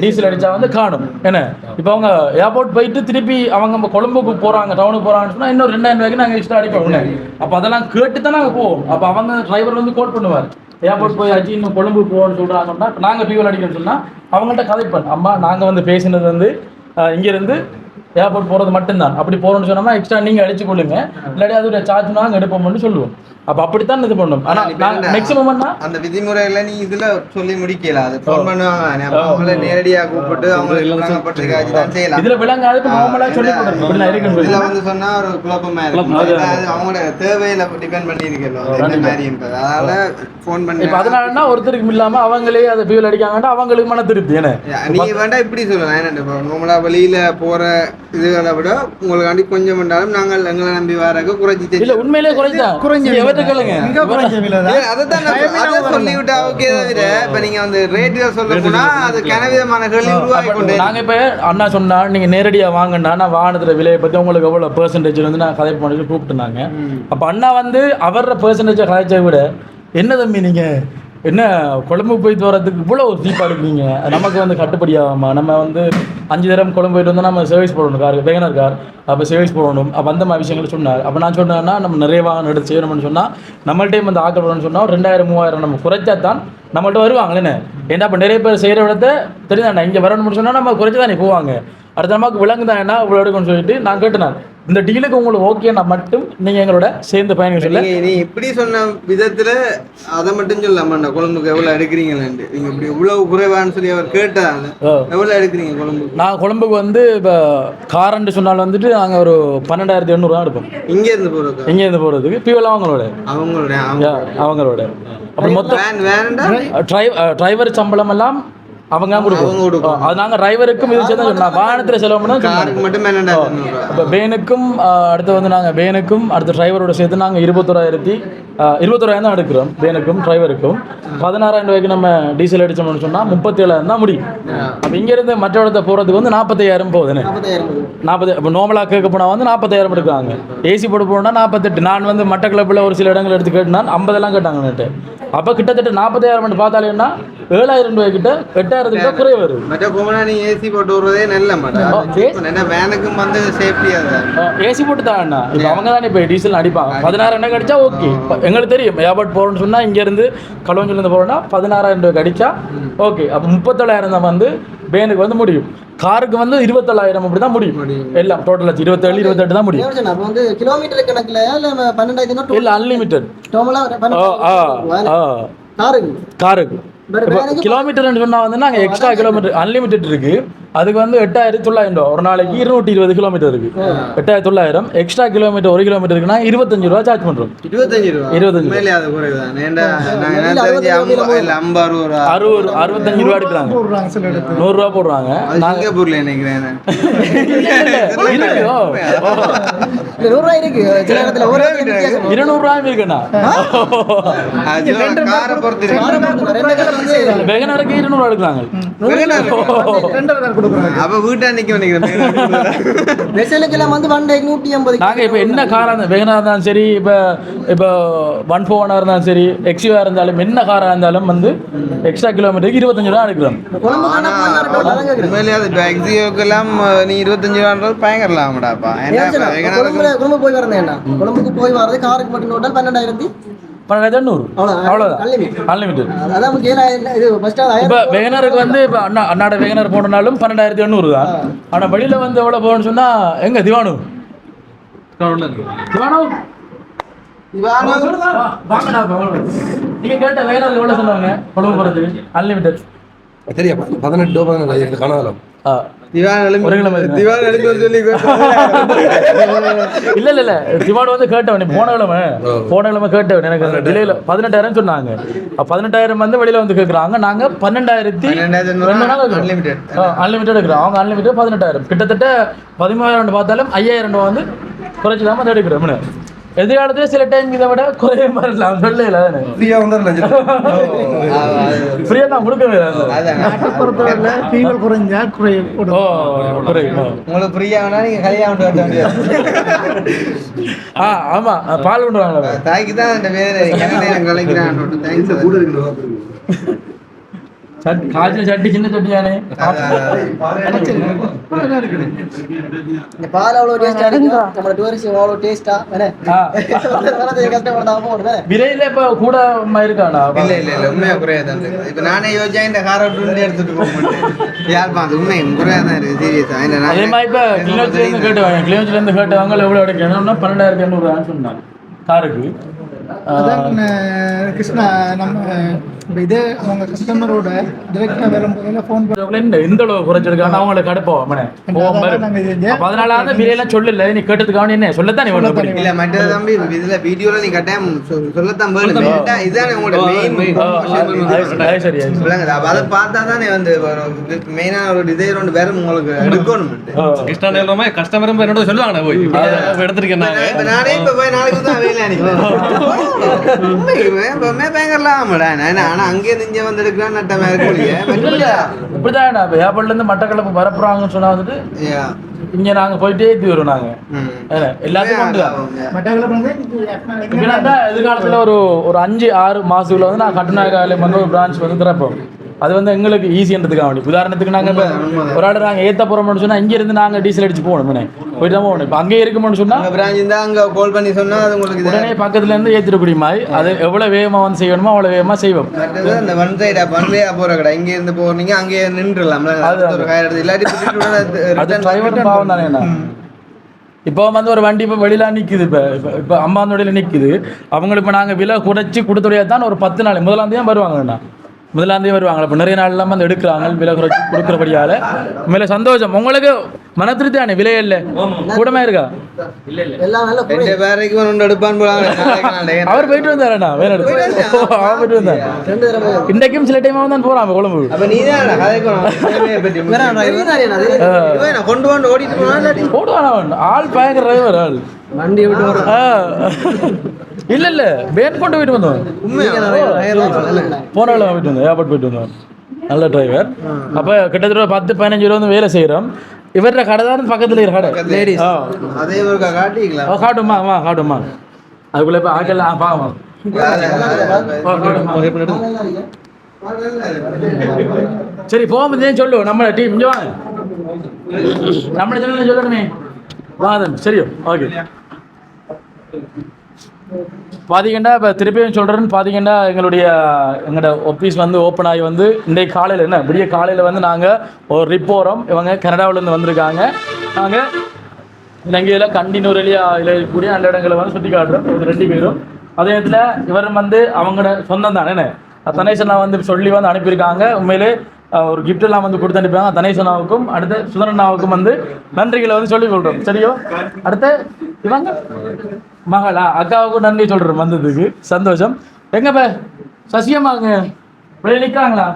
Speaker 1: டீசல் அடித்தா வந்து காணும். என்ன இப்போ அவங்க ஏர்போர்ட் போயிட்டு திருப்பி அவங்க கொழும்புக்கு போகிறாங்க, டவுனுக்கு போகிறாங்கன்னு சொன்னால் இன்னும் 2,000 ரூபாய்க்கு நாங்கள் எக்ஸ்ட்ரா அடிப்போம். அப்போ அதெல்லாம் கேட்டு தான் நாங்கள் போவோம். அப்போ அவங்க டிரைவர் வந்து கோட் பண்ணுவார், ஏர்போர்ட் போய் ஆச்சு இன்னும் கொழும்புக்கு போகணும்னு சொல்கிறாங்கன்னா இப்போ நாங்கள் ஃபியூல் அடிக்கணும்னு சொன்னால் அவங்கள்ட்ட கதைப்பேன், அம்மா நாங்கள் வந்து பேசினது வந்து இங்கேருந்து ஏர்போர்ட் போகிறது மட்டும்தான், அப்படி போகிறோம்னு சொன்னோம்னா எக்ஸ்ட்ரா நீங்கள் அடிச்சு கொள்ளுங்க, இல்லாட்டி அதோட சார்ஜ் நாங்கள் எடுப்போம்னு சொல்லுவோம். அப்ப அப்படித்தான் இது பண்ணணும். ஆனா மேக்ஸிமம்
Speaker 7: அந்த விதிமுறைகளை நீ இதுல சொல்லி முடிக்கல, அது ஃபோன் பண்ணுவாங்க, அவங்கள நேரடியா கூப்பிட்டு அவங்க
Speaker 1: இதுல விளங்காது நார்மலா சொல்லி கொடுக்கணும்.
Speaker 7: இதுல வந்து சொன்னா ஒரு குழப்பமா இருக்கும், அவங்களோட தேவையில டிபெண்ட் பண்ணி இருக்கணும். அதனால ஃபோன் பண்ணி
Speaker 1: இப்ப அதனாலன்னா ஒருத்தருக்கு இல்லாம அவங்களே அதை ஃபியூல் அடிக்காங்கன்னா அவங்களுக்கு மன திருப்தி. ஏன்னா
Speaker 7: நீ வேண்டாம் இப்படி சொல்லலாம், என்ன நம்மளா வெளியில போற இதுகளை விட உங்களுக்காண்டி கொஞ்சம் பண்ணாலும் நாங்கள் எங்களை நம்பி வரக்கு குறைச்சி
Speaker 1: இல்ல உண்மையிலே குறைஞ்சா அண்ணா சொன்னா நீங்க நேரடியா வாங்கண்ணா, நான் வாகனத்துல விலையை பத்தி உங்களுக்கு எவ்வளவு பெர்சன்டேஜ் வந்து நான் கதை பண்ணி கூப்பிட்டுனாங்க. அப்ப அண்ணா வந்து அவர பெர்சன்டேஜ் கதைச்சை விட என்ன தம்பி நீங்க என்ன கொழம்பு போயிட்டு வரதுக்கு இவ்வளோ ஒரு சீப்பாக இருக்கீங்க, நமக்கு வந்து கட்டுப்படி ஆகாமா, நம்ம வந்து 5 தரம் கொழம்பு போயிட்டு வந்து நம்ம சர்வீஸ் போடணும், கார் வேகனர் கார், அப்போ சர்வீஸ் போடணும். அப்போ அந்த மாதிரி விஷயங்கள் சொன்னார். அப்போ நான் சொன்னேன்னா நம்ம நிறைய வாகனம் எடுத்து செய்யணும்னு சொன்னால் நம்மள்டையும் வந்து ஆக்கப்படணும்னு சொன்னால் 2,000-3,000 நம்ம குறைச்சா தான் நம்மள்ட்ட வருவாங்களேன்னு. ஏன்னா இப்போ நிறைய பேர் செய்கிற விடத்தை தெரியுதாண்ணா இங்கே வரணும்னு சொன்னால் நம்ம குறைச்சி தானே போவாங்க. அடுத்த நமக்கு விலங்குதான் என்ன இவ்வளோ எடுக்கணும்னு சொல்லிட்டு நான் கேட்டேன், இந்த டீலுக்கு உங்களுக்கு ஓகேன்னா மட்டும் நீங்கள் எங்களோட சேர்ந்து பயணிக்க சொல்ல.
Speaker 7: நீ இப்படி சொன்ன விதத்தில் அதை மட்டும் சொல்லாமண்ணா, கொழம்புக்கு எவ்வளோ எடுக்கிறீங்களான்ட்டு நீங்கள் இப்படி இவ்வளவு குறைவான்னு சொல்லி அவர் கேட்டால் எவ்வளோ எடுக்கிறீங்க கொழம்பு?
Speaker 1: நான் கொழம்புக்கு வந்து இப்போ காரண்டு சொன்னாலும் வந்துட்டு நாங்கள் ஒரு 12,800 எடுப்போம். இங்கேருந்து போகிறதுக்கு பியூவெல்லாம் அவங்களோட அப்படி மொத்தம் டிரைவர் சம்பளம் எல்லாம் அவங்க கொடுக்கும். அது நாங்கள் டிரைவருக்கும் இது சேர்ந்து சொன்னா வாகனத்தில் செலவு பண்ணால் இப்போ பேனுக்கும் அடுத்து வந்து நாங்கள் பேனுக்கும் அடுத்த டிரைவரோட சேர்த்து நாங்கள் 21,000 தான் எடுக்கிறோம். பேனுக்கும் டிரைவருக்கும் 16,000 ரூபாய்க்கு நம்ம டீசல் அடிச்சோம்னு சொன்னால் 37,000 தான் முடியும். அப்போ இங்கேருந்து மற்ற இடத்த போகிறதுக்கு வந்து 45,000 போகுதுன்னு 40. இப்போ நார்மலாக கேட்க போனால் வந்து 40,000 எடுக்கிறாங்க. ஏசி போட்டு போனால் 48. நான் வந்து மட்ட கிளப்பில் ஒரு சில இடங்கள் எடுத்து கேட்டுனா 50 கேட்டாங்கன்னுட்டு. அப்போ கிட்டத்தட்ட 40,000 பார்த்தாலேன்னா 7,000 ரூபாய் கிட்ட 8,000 குறைய வருது.
Speaker 7: மற்ற போனா நீ ஏசி போட்டு விடுறதே நல்ல மாட்டேன், வேனுக்கும் வந்து சேஃப்டியா
Speaker 1: ஏசி போட்டு தான். இப்போ அவங்க தானே இப்போ டீசல் அடிப்பாங்க. 16,000 அடிச்சா ஓகே. எங்களுக்கு தெரியும் ஏர்போர்ட் போகிறோம்னு சொன்னால் இங்கேருந்து களவஞ்சூர்லேருந்து போகிறோம்னா 16,000 ரூபாய்க்கு அடிச்சா ஓகே. அப்போ 37,000 தான் வந்து பேனுக்கு வந்து முடியும். காருக்கு வந்து 27,000 அப்படி தான் முடியும். எல்லாம் டோட்டல் 27, 28 தான் முடியும்.
Speaker 9: கிலோமீட்டர் கணக்குல
Speaker 1: இல்லை அன்லிமிட்டட் காருக்கு. கிலோமீட்டர்னு சொன்னா வந்து நாங்கள் எக்ஸ்ட்ரா கிலோமீட்டர் அன்லிமிட்டட் இருக்கு. அதுக்கு வந்து 8,900 ஒரு நாளைக்கு 220 கிலோமீட்டர் இருக்கு. 8,900 எக்ஸ்ட்ரா கிலோமீட்டர் 1 கிலோமீட்டருக்கு 25 ரூபா சார்ஜ் பண்றோம்.
Speaker 7: 25
Speaker 1: 65 ரூபா எடுக்கிறாங்க. 100 ரூபா போடுறாங்க.
Speaker 9: இந்த 100 ரூபாய் இருக்கு சில இடத்துல ஒரு இடத்துல வித்தியாசம்
Speaker 1: 200 ரூபாய் இருக்குண்ணா
Speaker 7: காரை பொறுத்து இருக்கு.
Speaker 9: ரெண்டு கலர் வந்து
Speaker 1: வெகனருக்கு 200 எடுக்கிறாங்க
Speaker 7: அப்ப வீட்டை நிக்க நினைக்கிறேன்
Speaker 9: வெசலுக்கு எல்லாம் வந்து 1 டேக்கு 180.
Speaker 1: நாங்க இப்ப என்ன காரா இருந்தாலும் வெகனா இருந்தாலும் சரி இப்ப 141 இருந்தாலும் சரி எக்ஸிவா இருந்தாலும் என்ன காரா இருந்தாலும் வந்து எக்ஸ்ட்ரா கிலோமீட்டருக்கு 25 ரூபா எடுக்கிறோம்.
Speaker 9: குழம்பு
Speaker 7: ஆனா உண்மையிலேயே அது எக்ஸியோக்கெல்லாம் நீ 25 ரூபான்றது பயங்கரலாம்டாப்பா.
Speaker 9: குழம்பு போய் வரேன் குழம்புக்கு போய் வரது காருக்கு மட்டும் டோட்டல் 12,800
Speaker 1: அவ்வளவுதான் அன்லிமிட்டட்.
Speaker 9: அதான் இது ஃபர்ஸ்ட்
Speaker 1: இப்ப வெகனருக்கு வந்து இப்ப அண்ணாட வெகனர் போனாலும் 12,800 தான். ஆனா வெளியில வந்து எவ்வளவு போகணும்னு சொன்னா எங்க திவானு நீங்க கேட்ட வெகனர் எவ்வளவு சொன்னாங்க கொழும்பு போறதுக்கு அன்லிமிட்டட்
Speaker 5: சரியா 18 14 காணாதலாம்
Speaker 1: இல்ல திவான் வந்து கேட்டவன் போன கிழமை கேட்டவன் எனக்கு டிலேல 18,000 சொன்னாங்க. 18,000 வந்து வெளியில வந்து கேக்குறாங்க. நாங்க 12,000 அன்லிமிட்டட் எடுக்கிறோம். அவங்க அன்லிமிட்டட் 18,000 கிட்டத்தட்ட 13,000 பார்த்தாலும் 5,000 ரூபாய் வந்து குறைச்சிடாம எடுக்கிறோம். எதிர்காலத்துல சில டைம் இதை விட குறைய மாறலாம் சொல்லல
Speaker 5: ஃப்ரீயா வந்துடலாம்
Speaker 1: ஃப்ரீயா தான் கொடுக்கவே
Speaker 8: பொறுத்தவரை ஃபீவர் குறைஞ்சா குறையும்.
Speaker 7: உங்களுக்கு ஃப்ரீயா வேணா நீங்க கல்யாணம் பண்ண வேண்டியது.
Speaker 1: ஆமா பால் கொண்டு வாங்க
Speaker 7: தாய்க்கு தான் அந்த வேலை கலைக்கிறான். தேங்க்ஸ் கூட இருக்கு.
Speaker 1: காய்ச்சல் சட்டி சின்ன சட்டியானே
Speaker 9: இந்த பால் அவ்வளோ டேஸ்டா இருக்கு. நம்ம டூரிஸ்ட் அவ்வளோ டேஸ்டா
Speaker 1: விலையில இப்ப கூட இருக்கானா?
Speaker 7: இல்ல உண்மையா குறையாதான் இருக்கு. இப்ப நானே யோசிச்சா இந்த காரை எடுத்துட்டு போக மாட்டேன். யாருப்பா அது உண்மை குறையாதான் இருக்கு சீரியஸா.
Speaker 1: அதே மாதிரி இப்ப கிளிநொச்சில இருந்து கேட்டுவாங்க. கிளிநொச்சில இருந்து கேட்டவங்க எவ்வளவு கிடைக்கணும்னா 12,800 சொன்னாங்க காருக்கு.
Speaker 8: அதான் கிருஷ்ணா நம்ம இது அவங்க கஸ்டமரோட டிரெக்டா வரும்போது ஃபோன்
Speaker 1: இந்த அளவு குறைச்சிருக்காங்க. அவங்களை கடுப்போம் அதனால விலையெல்லாம் சொல்லல. நீ கேட்டதுக்கான என்ன சொல்லத்தான்
Speaker 7: இல்ல மற்ற தம்பி இதுல வீடியோல நீ கட்டாயம் சொல்லத்தான் இதுதானே உங்களோட மெயின்
Speaker 1: சரி.
Speaker 7: அதை பார்த்தா தானே வந்து மெயினா ஒரு டிசைர் ஒன்று வேற உங்களுக்கு எடுக்கணும்.
Speaker 4: கஸ்டமரும் என்னோட சொல்லுவாங்க போய் எடுத்திருக்கேன்
Speaker 7: நானே இப்ப போய் நாளைக்கு தான் வேலை பயங்கரலாம். அங்கே இங்க வந்து எடுக்கலாம் நட்டமா
Speaker 1: இப்படிதான் ஏர்போர்ட்ல இருந்து மட்டக்களப்பு பரப்புறாங்கன்னு சொன்னா வந்துட்டு இங்க நாங்க போயிட்டே ஏத்தி வருவோம். நாங்க எல்லாத்தையும் எதிர்காலத்துல ஒரு 5-6 மாசத்துல வந்து நான் கட்டுநாயக்காவில வந்து ஒரு பிரான்ச் வந்து திறப்போம். அது வந்து எங்களுக்கு ஈஸின்றதுக்காக வேண்டி. உதாரணத்துக்கு நாங்க இப்ப ஒரு ஆள் நாங்க ஏத்த போறோம்னு சொன்னா இங்க இருந்து நாங்க டீசல் அடிச்சு போகணும். போயிட்டு தான் போகணும். இப்ப அங்கே இருக்கும்னு சொன்னா
Speaker 7: அங்க கால் பண்ணி சொன்னா அது உங்களுக்கு
Speaker 1: உடனே பக்கத்துல இருந்து ஏத்திடக்கூடிய மாதிரி அது எவ்வளவு வேகமா வந்து செய்யணுமோ அவ்வளவு வேகமா செய்வோம்.
Speaker 7: அந்த ஒன் சைடா பண்லையா போற கடை இங்க இருந்து போறீங்க அங்கே நின்றுலாம்.
Speaker 1: பாவம் தானே. இப்போ வந்து ஒரு வண்டி இப்போ வெளியில நிற்குது. இப்போ அம்பாந்தோடையில் நிற்குது. அவங்களுக்கு இப்போ நாங்கள் விலை குறைச்சி கொடுத்துடையா தான் ஒரு 10 நாள் 1ஆம் தேதி வருவாங்கண்ணா. 1ஆம் தேதி வருவாங்க. இப்போ நிறைய நாள் இல்லாமல் வந்து எடுக்கிறாங்க. விலை குறைச்சி கொடுக்குறபடியால மேலே சந்தோஷம். உங்களுக்கு மன திருப்தியானே விலை இல்லை கூடமே இருக்கா? அவர் போயிட்டு வந்தாரண்ணா வேற அவர் போயிட்டு வந்தார். இன்றைக்கும் சில டைம் தான் போறான் கொழும்பு. ஓடுவான் ஆள் பயங்கர டிரைவர். ஆள்
Speaker 9: வண்டி விட்டு
Speaker 1: இல்ல வேன் கொண்டு போயிட்டு வந்தோம். போன போயிட்டு வந்தோம். ஏர்போர்ட் போயிட்டு வந்தோம். நல்ல டிரைவர். அப்ப கிட்டத்தட்ட 10-15 ரூபா வந்து வேலை செய்யறோம். இவர கடை தான் பக்கத்துல கடை காட்டுமா காட்டுமா அதுக்குள்ள இப்ப ஆக்கல பாவம். சரி போகும்போதே சொல்லு நம்ம டீம் இங்க வாங்க. நம்ம சொல்லணுமே வாதம் சரியோ ஓகே. பார்த்தீங்கன்னா இப்போ திருப்பியும் சொல்கிறேன்னு பார்த்தீங்கன்னா எங்களோட ஆஃபீஸ் வந்து ஓப்பன் ஆகி வந்து இன்றைக்கு காலையில் விடிய காலையில் வந்து நாங்கள் ஒரு ட்ரிப் போகிறோம். இவங்க கனடாவிலேருந்து வந்திருக்காங்க. நாங்கள் இலங்கையில் கண்டினூரில் கூடிய நல்ல இடங்களை வந்து சுற்றி காட்டுறோம். இது 2 பேரும். அதே இடத்துல இவர் வந்து அவங்களோட சொந்தம் தானே தனேசனா வந்து சொல்லி வந்து அனுப்பியிருக்காங்க. உண்மையிலே ஒரு கிஃப்ட் எல்லாம் வந்து கொடுத்து அனுப்பிடுவாங்க. தனேசனாவுக்கும் அடுத்து சுதரண்ணாவுக்கும் வந்து நன்றிகளை வந்து சொல்லி சொல்கிறோம். சரியோ? அடுத்து இவங்க மகளா அக்காவுக்கும் நன்றி சொல்கிறோம் வந்ததுக்கு. சந்தோஷம். எங்க சசியம்மாங்க வெளியே நிற்கிறாங்களா?